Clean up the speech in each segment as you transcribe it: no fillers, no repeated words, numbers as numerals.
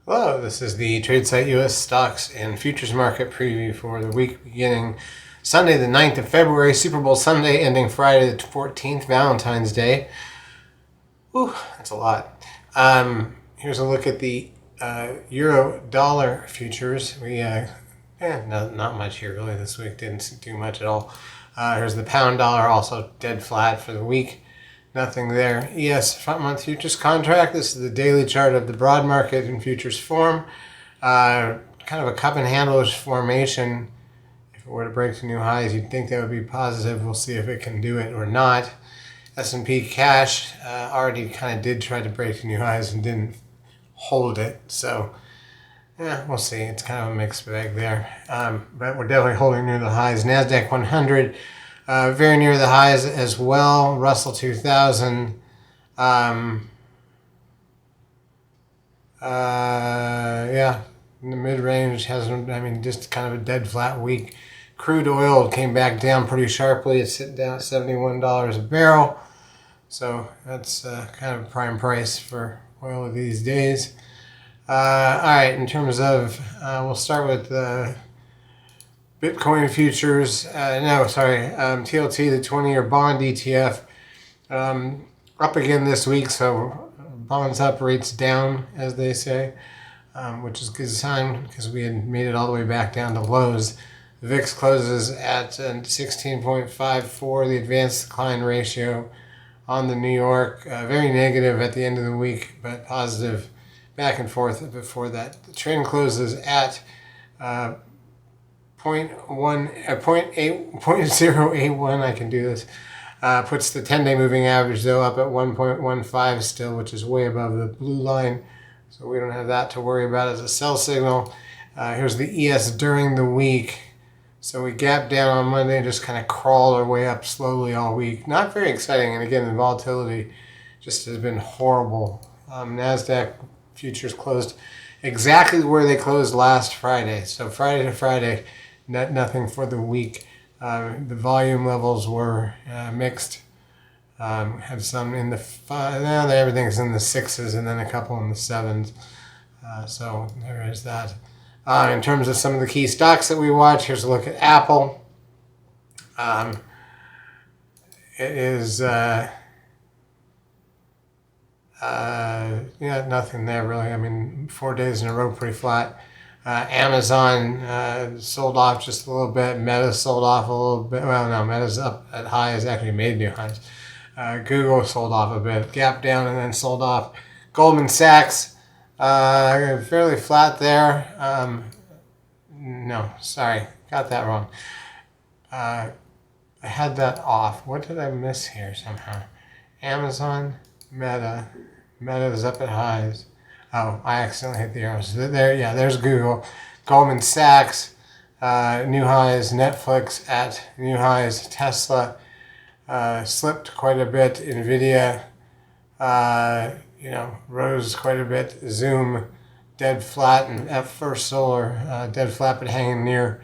Hello, this is the TradeSite US Stocks and Futures Market Preview for the week beginning Sunday the 9th of February, Super Bowl Sunday, ending Friday the 14th, Valentine's Day. Whew, that's a lot. Here's a look at the Euro-Dollar futures. Not much here really this week, didn't do much at all. Here's the Pound-Dollar, also dead flat for the week. Nothing there. ES front month futures contract. This is the daily chart of the broad market in futures form. Kind of a cup and handlers formation. If it were to break to new highs, you'd think that would be positive. We'll see if it can do it or not. S&P cash already kind of did try to break to new highs and didn't hold it. So, yeah, we'll see. It's kind of a mixed bag there. But we're definitely holding near the highs. NASDAQ 100. Very near the highs as well. Russell 2000. Yeah, in the mid-range hasn't, just kind of a dead flat week. Crude oil came back down pretty sharply. It's sitting down at $71 a barrel. So that's kind of a prime price for oil these days. All right, in terms of, we'll start with Bitcoin futures, TLT, the 20-year bond ETF, up again this week, so bonds up, rates down, as they say, which is a good sign because we had made it all the way back down to lows. The VIX closes at 16.54, the advanced decline ratio on the New York, very negative at the end of the week, but positive back and forth before that. The trend closes at 0.81, I can do this. Puts the 10-day moving average, though, up at 1.15 still, which is way above the blue line. So we don't have that to worry about as a sell signal. Here's the ES during the week. So we gapped down on Monday and just kind of crawled our way up slowly all week. Not very exciting. And again, the volatility just has been horrible. NASDAQ futures closed exactly where they closed last Friday. So Friday to Friday, nothing for the week. The volume levels were mixed. Had some in the everything's in the sixes and then a couple in the sevens. So there is that. In terms of some of the key stocks that we watch, here's a look at Apple. It is nothing there really. 4 days in a row pretty flat. Amazon sold off just a little bit. Meta sold off a little bit. Well, no, Meta's up at highs, actually made new highs. Google sold off a bit, gapped down and then sold off. Goldman Sachs, fairly flat there. No, sorry, got that wrong. I had that off. What did I miss here somehow? Amazon, Meta is up at highs. Oh, I accidentally hit the arrows. There's Google. Goldman Sachs, new highs. Netflix at new highs. Tesla slipped quite a bit. Nvidia, rose quite a bit. Zoom, dead flat. And First Solar, dead flat but hanging near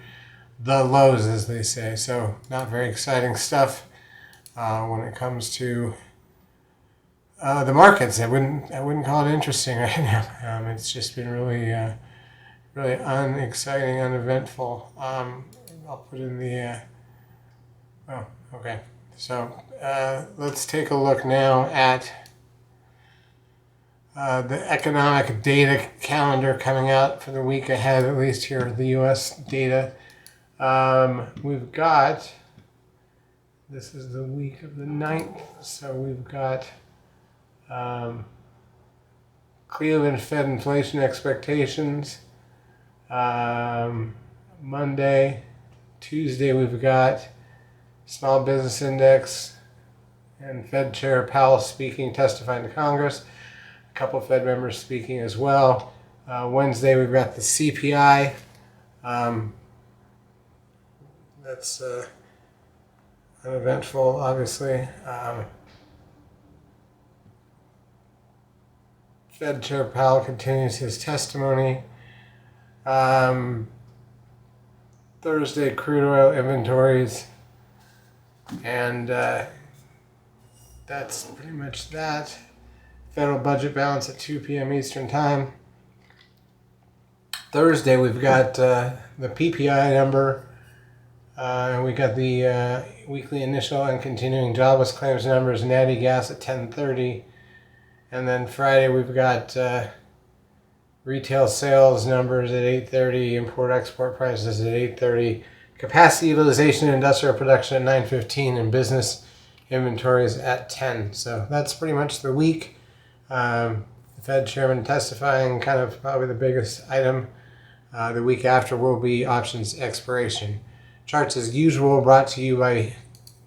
the lows, as they say. So not very exciting stuff when it comes to the markets. I wouldn't call it interesting right now. It's just been really unexciting, uneventful. I'll put in the. Okay. So let's take a look now at the economic data calendar coming out for the week ahead. At least here, the U.S. data. We've got. This is the week of the 9th, so we've got. Cleveland Fed inflation expectations. Monday, Tuesday, we've got small business index and Fed Chair Powell testifying to Congress. A couple of Fed members speaking as well. Wednesday, we've got the CPI. That's uneventful, obviously. Fed Chair Powell continues his testimony. Thursday, crude oil inventories. And that's pretty much that. Federal budget balance at 2 p.m. Eastern Time. Thursday, we've got the PPI number. And we got the weekly initial and continuing jobless claims numbers, natty gas at 10:30. And then Friday, we've got retail sales numbers at 8:30, import-export prices at 8:30, capacity utilization, industrial production at 9:15, and business inventories at 10. So that's pretty much the week. The Fed chairman testifying, kind of probably the biggest item. The week after will be options expiration. Charts as usual brought to you by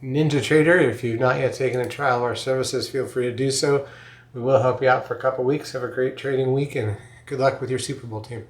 NinjaTrader. If you've not yet taken a trial of our services, feel free to do so. We will help you out for a couple weeks. Have a great trading week and good luck with your Super Bowl team.